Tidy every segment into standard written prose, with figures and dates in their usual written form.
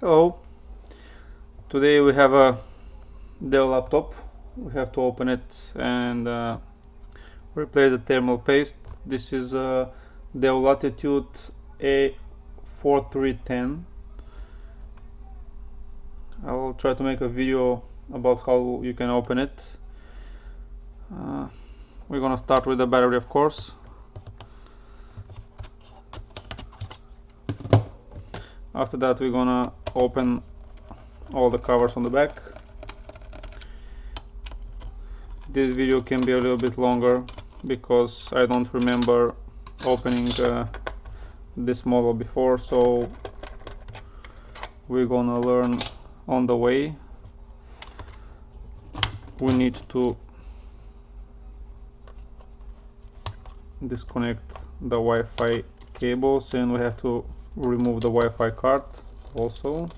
Hello, today we have a Dell laptop. We have to open it and replace the thermal paste. This is a Dell Latitude E4310. I will try to make a video about how you can open it. We're gonna start with the battery, of course. After that we're gonna open all the covers on the back. This video can be a little bit longer because I don't remember opening this model before, so we're gonna learn on the way. We need to disconnect the Wi-Fi cables and we have to remove the Wi-Fi card also.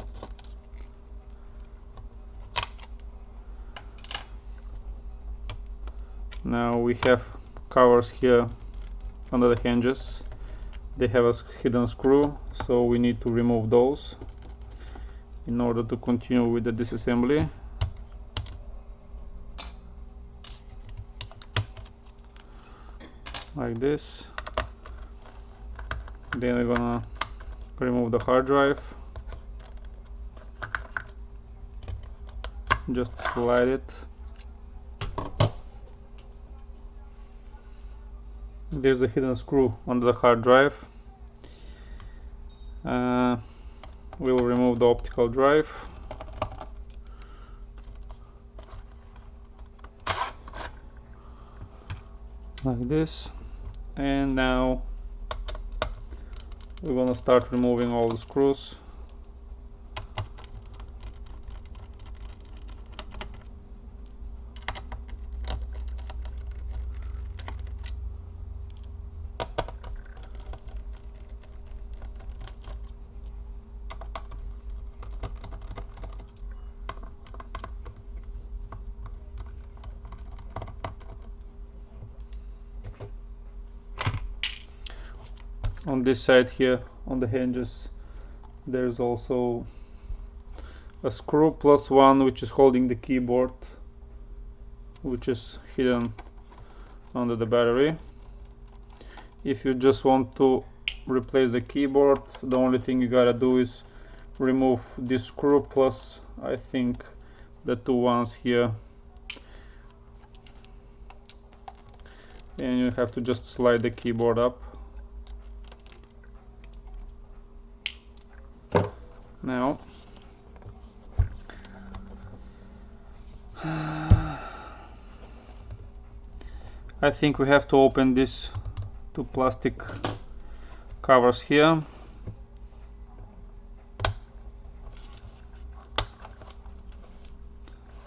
Now we have covers here under the hinges. They have a hidden screw, so we need to remove those in order to continue with the disassembly. Like this. Then we're gonna remove the hard drive. Just slide it. There's a hidden screw under the hard drive. We will remove the optical drive. Like this. And now we're gonna start removing all the screws. On this side here, on the hinges, there's also a screw plus one which is holding the keyboard, which is hidden under the battery. If you just want to replace the keyboard, the only thing you gotta do is remove this screw plus, I think, the two ones here, and you have to just slide the keyboard up. Now I think we have to open these two plastic covers here.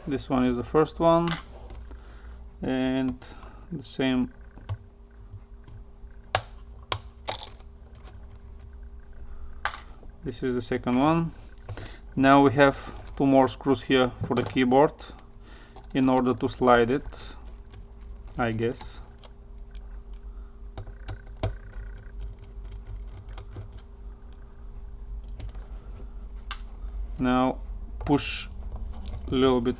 This one is the first one, and the same this is the second one. Now we have two more screws here for the keyboard in order to slide it, I guess. Now push a little bit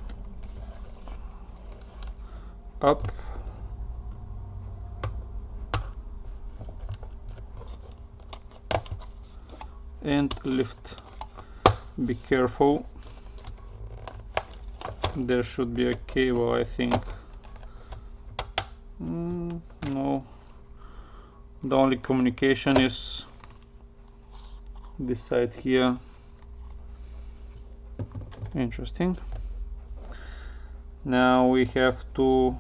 up and lift. Be careful, there should be a cable, I think. No, the only communication is this side here. Interesting. Now we have to,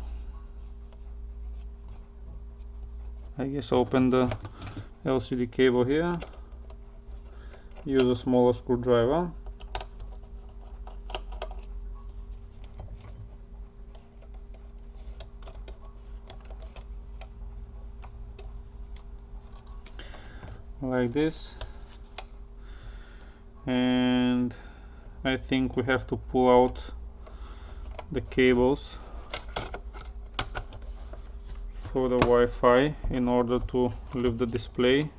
I guess, open the LCD cable here. Use a smaller screwdriver. Like this. And I think we have to pull out the cables for the Wi-Fi in order to lift the display.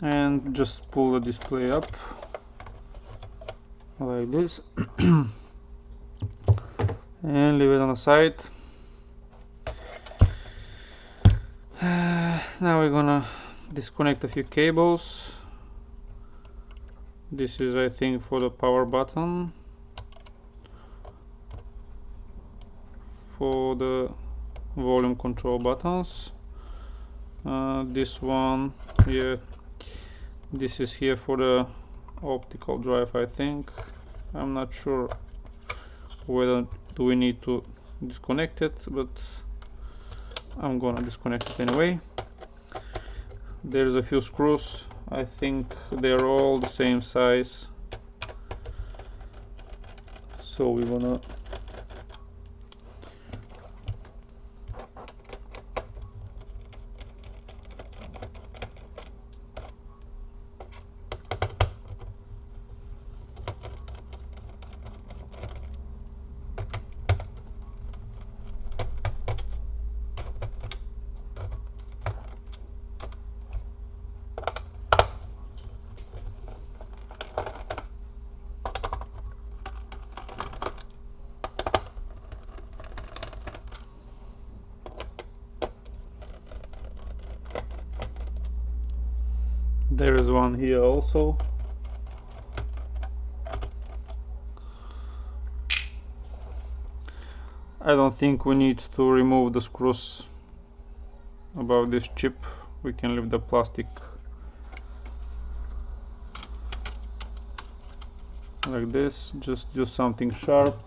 and just pull the display up like this and leave it on the side. Now we're gonna disconnect a few cables. This is, I think, for the power button, for the volume control buttons. This one here, this is here for the optical drive, I think. I'm not sure whether do we need to disconnect it, but I'm gonna disconnect it anyway. There's a few screws. I think they're all the same size, so we're gonna there is one here also. I don't think we need to remove the screws above this chip. We can leave the plastic like this. Just do something sharp.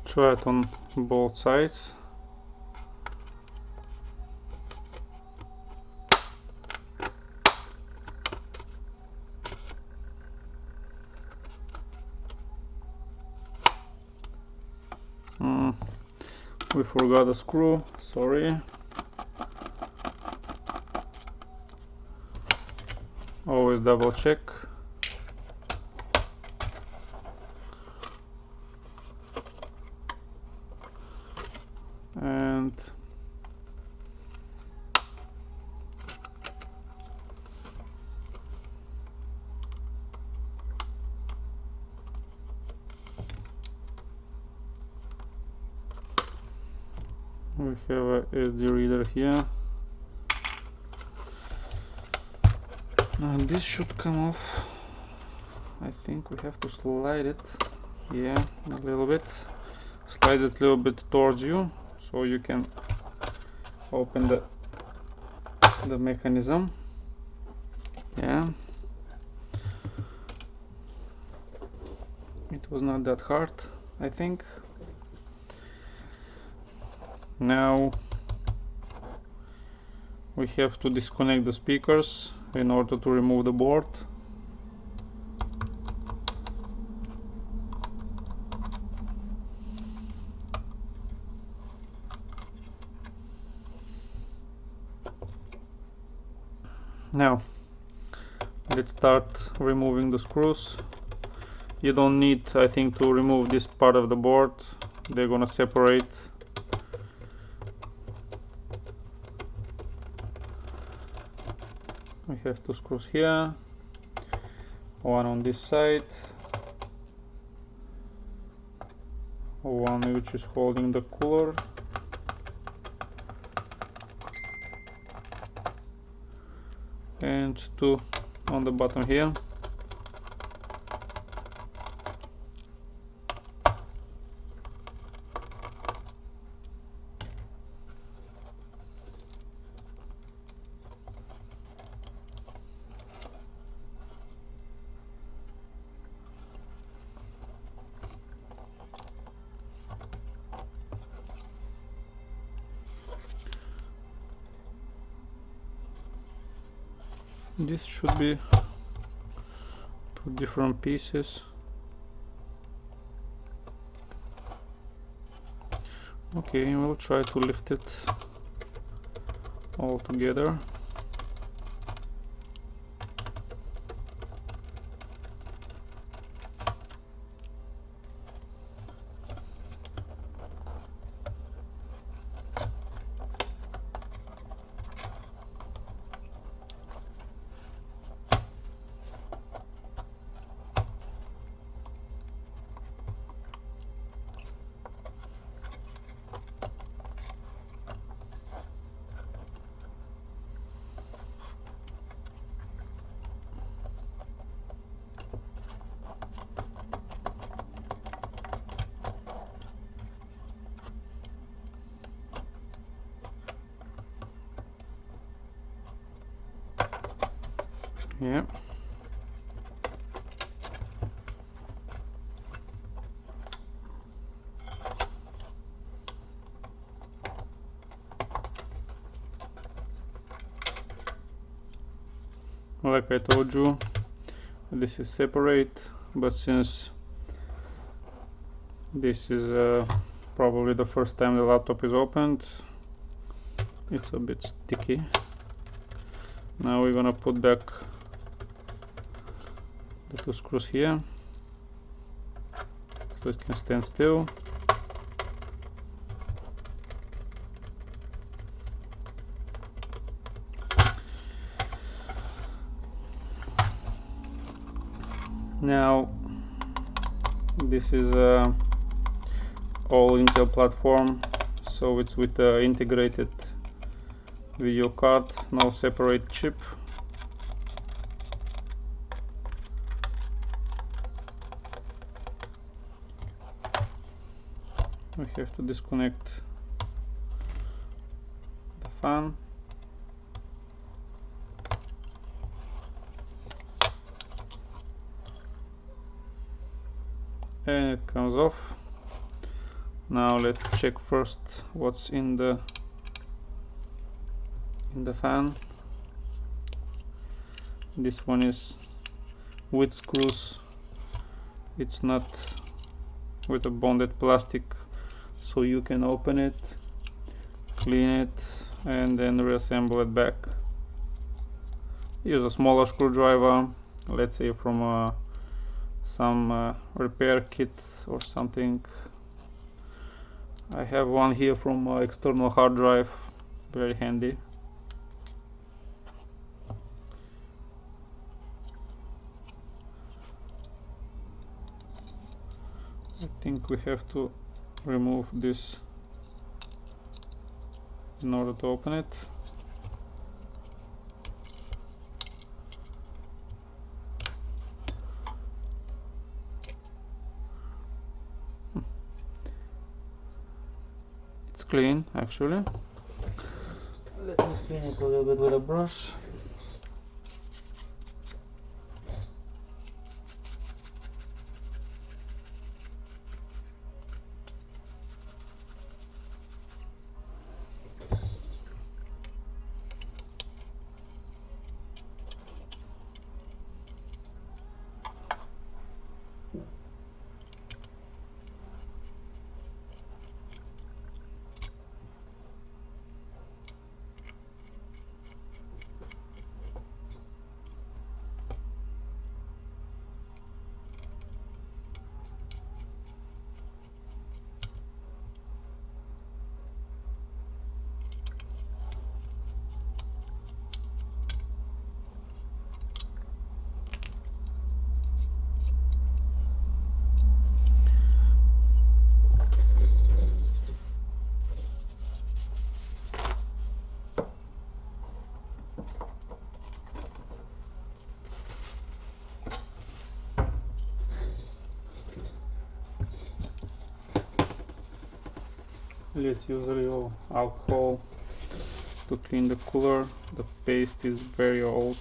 Try it on both sides. We forgot a screw, sorry. Always double check. And we have a SD reader here, and this should come off. I think we have to slide it, yeah, a little bit. Slide it a little bit towards you so you can open the mechanism. Yeah, it was not that hard, I think. Now we have to disconnect the speakers in order to remove the board. Now let's start removing the screws. You don't need, I think, to remove this part of the board. They're gonna separate. We have two screws here, one on this side, one which is holding the cooler, and two on the bottom here. This should be two different pieces. Okay, we'll try to lift it all together. Yeah. Like I told you, this is separate, but since this is probably the first time the laptop is opened, it's a bit sticky. Now we're gonna put back the two screws here so it can stand still. Now this is all Intel platform, so it's with the integrated video card, no separate chip. We have to disconnect the fan. And it comes off. Now let's check first what's in the fan. This one is with screws, it's not with a bonded plastic, so you can open it, clean it, and then reassemble it back. Use a smaller screwdriver, let's say from some repair kit or something. I have one here from external hard drive, very handy. I think we have to remove this in order to open it. It's clean actually. Let me clean it a little bit with a brush. Let's use a little alcohol to clean the cooler. The paste is very old.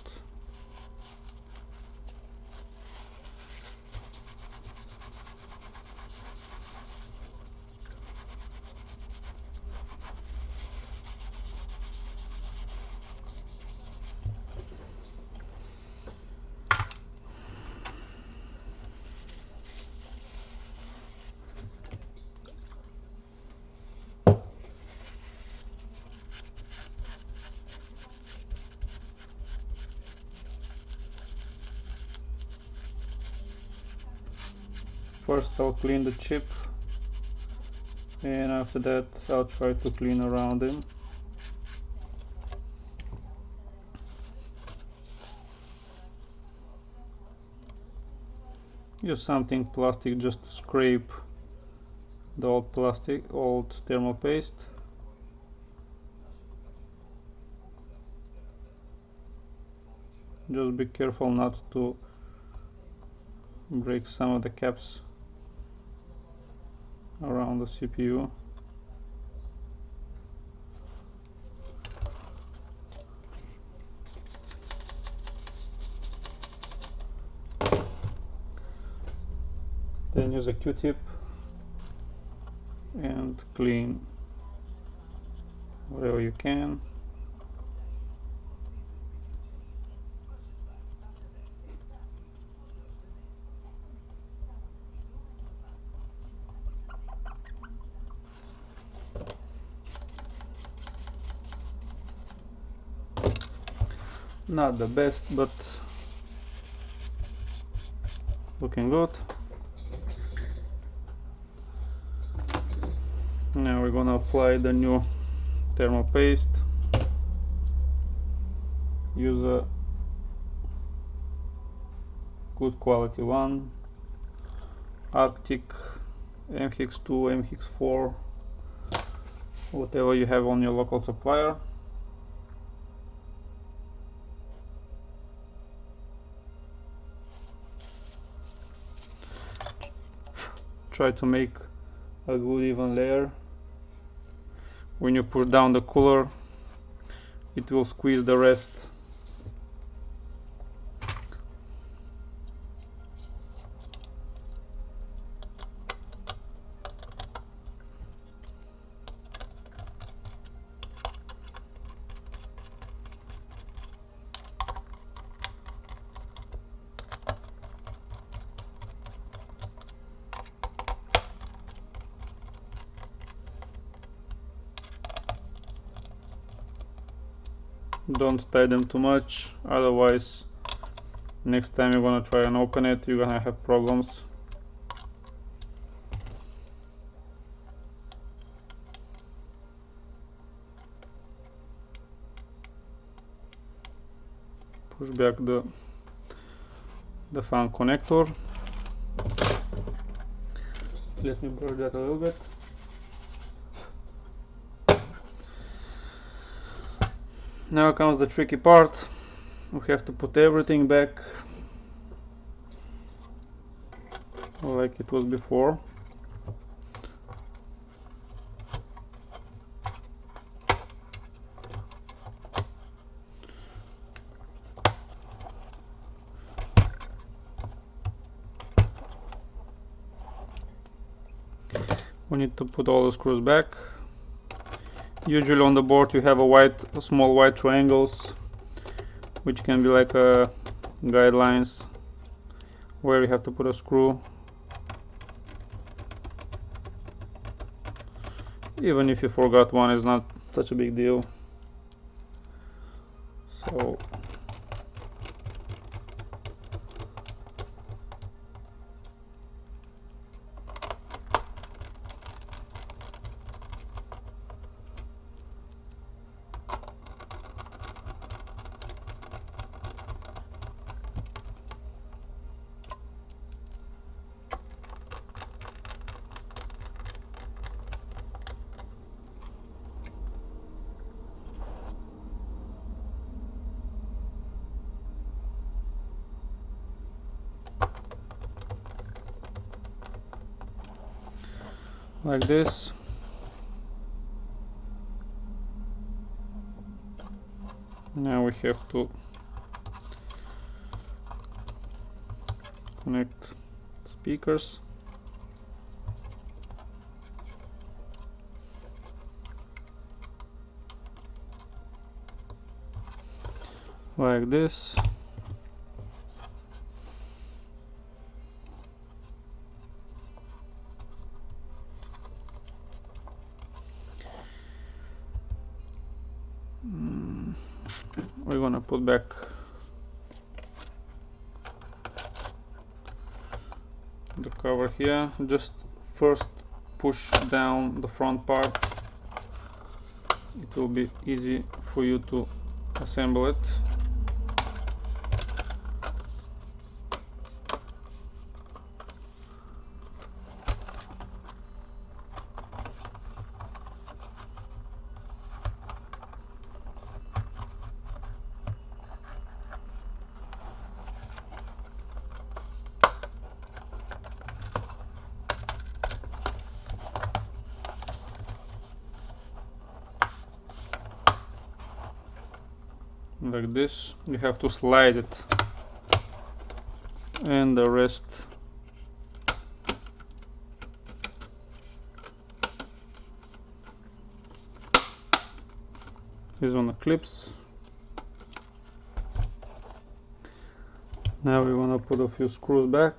First I'll clean the chip, and after that I'll try to clean around him. Use something plastic just to scrape the old thermal paste. Just be careful not to break some of the caps around the CPU. Then use a Q-tip and clean wherever you can. Not the best, but looking good. Now we're gonna apply the new thermal paste. Use a good quality one, Arctic, MX2, MX4, whatever you have on your local supplier. Try to make a good even layer. When you push down the cooler, it will squeeze the rest. Don't tie them too much, otherwise next time you're gonna try and open it, you're gonna have problems. Push back the fan connector. Let me blur that a little bit. Now comes the tricky part. We have to put everything back like it was before. We need to put all the screws back. Usually on the board you have small white triangles, which can be like guidelines where you have to put a screw. Even if you forgot one, it's not such a big deal. So like this. Now we have to connect speakers. Like this. We're gonna put back the cover here. Just first push down the front part. It will be easy for you to assemble it. Like this. You have to slide it, and the rest is on the clips. Now we want to put a few screws back.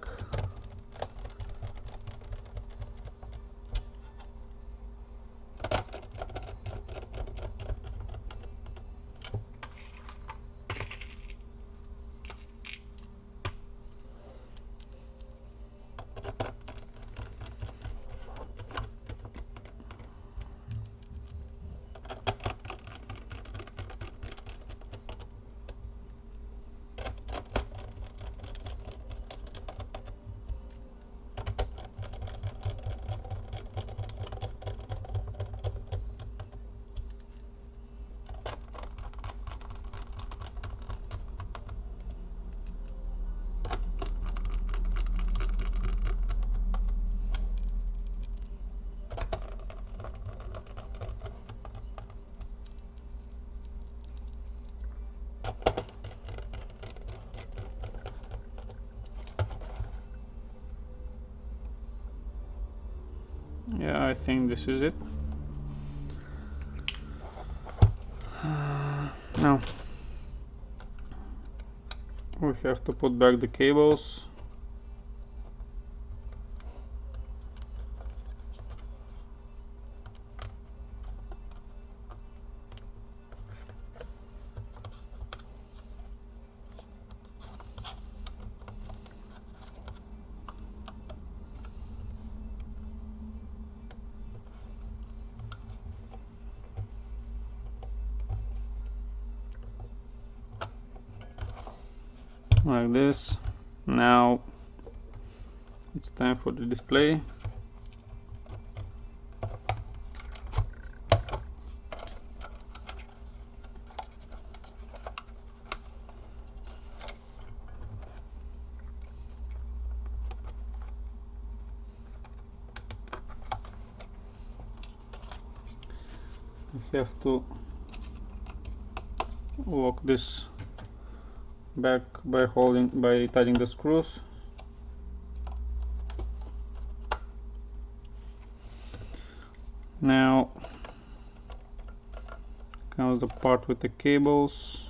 Yeah, I think this is it. Now we have to put back the cables. Like this. Now it's time for the display. We have to lock this back by tightening the screws. Now comes the part with the cables.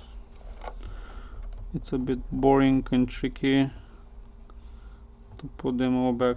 It's a bit boring and tricky to put them all back.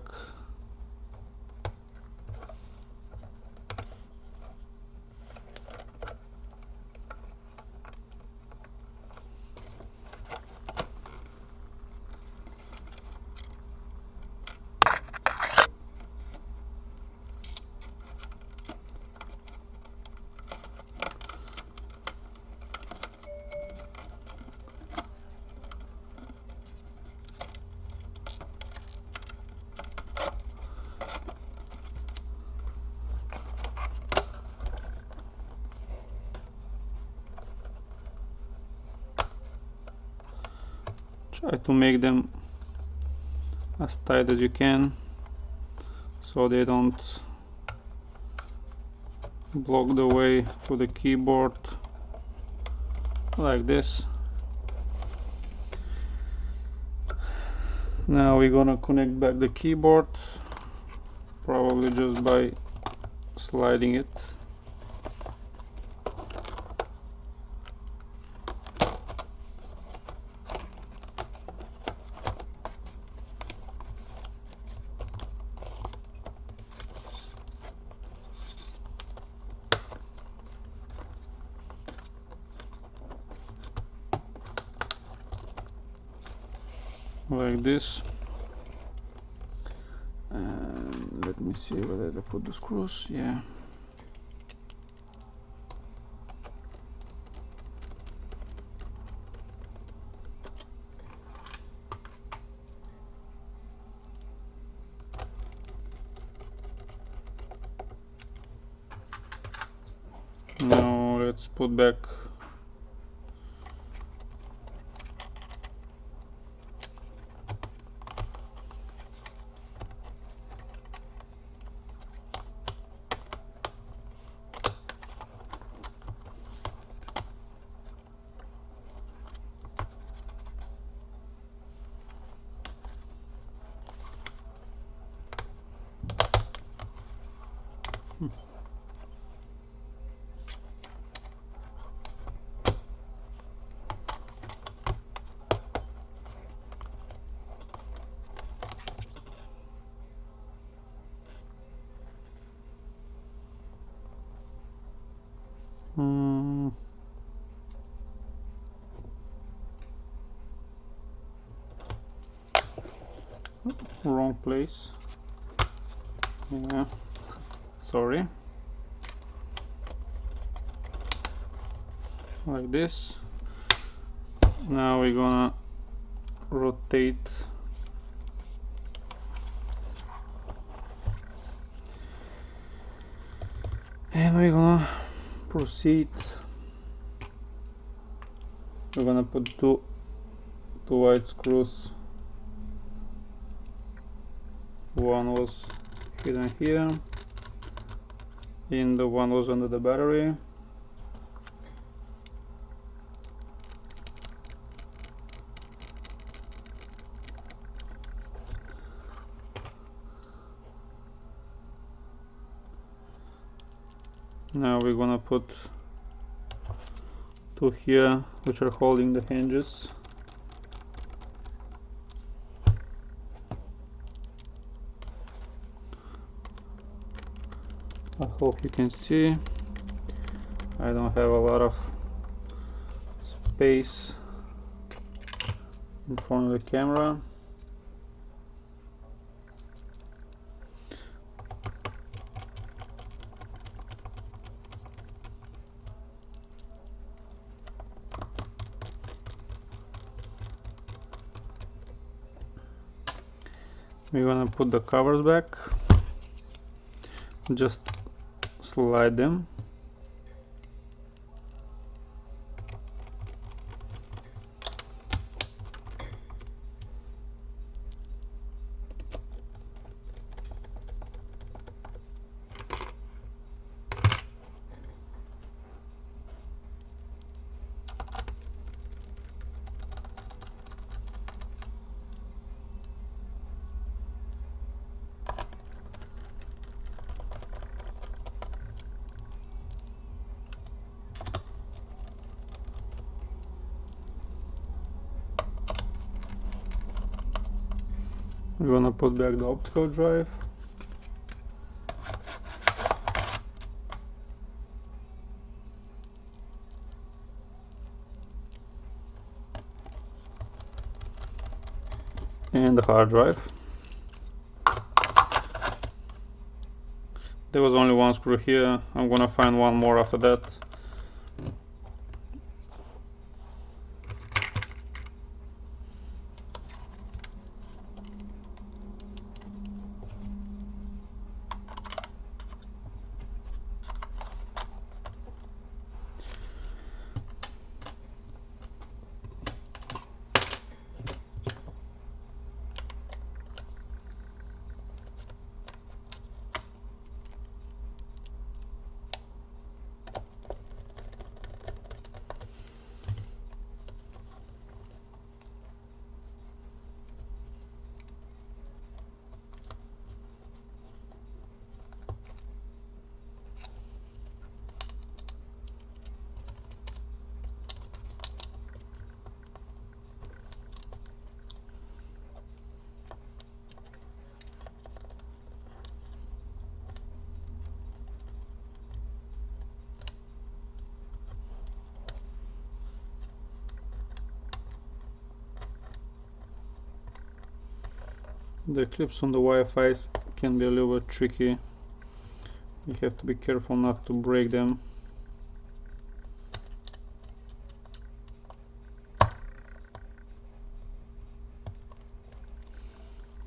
Try to make them as tight as you can so they don't block the way for the keyboard like this. Now we're gonna connect back the keyboard, probably just by sliding it. Like this. And let me see whether I put the screws. Yeah. Now let's put back wrong place. Yeah, sorry. Like this. Now we're gonna rotate and we're gonna proceed. We're gonna put two white screws. One was hidden here and the one was under the battery. Now we're gonna put two here which are holding the hinges. I hope you can see. I don't have a lot of space in front of the camera. We're gonna put the covers back. Just slide them. We're gonna put back the optical drive. And the hard drive. There was only one screw here. I'm gonna find one more after that. The clips on the Wi-Fi can be a little bit tricky. You have to be careful not to break them.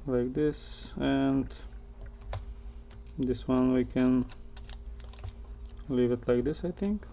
Like this, and this one we can leave it like this, I think.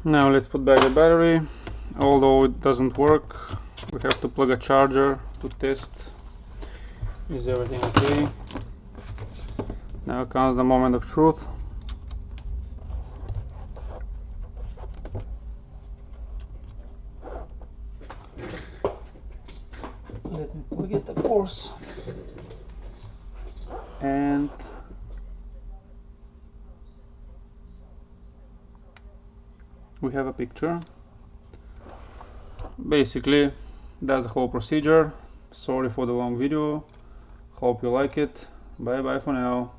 Now let's put back the battery. Although it doesn't work, we have to plug a charger to test is everything okay. Now comes the moment of truth. Let me plug it, of course. And we have a picture. Basically, that's the whole procedure. Sorry for the long video. Hope you like it. Bye bye for now.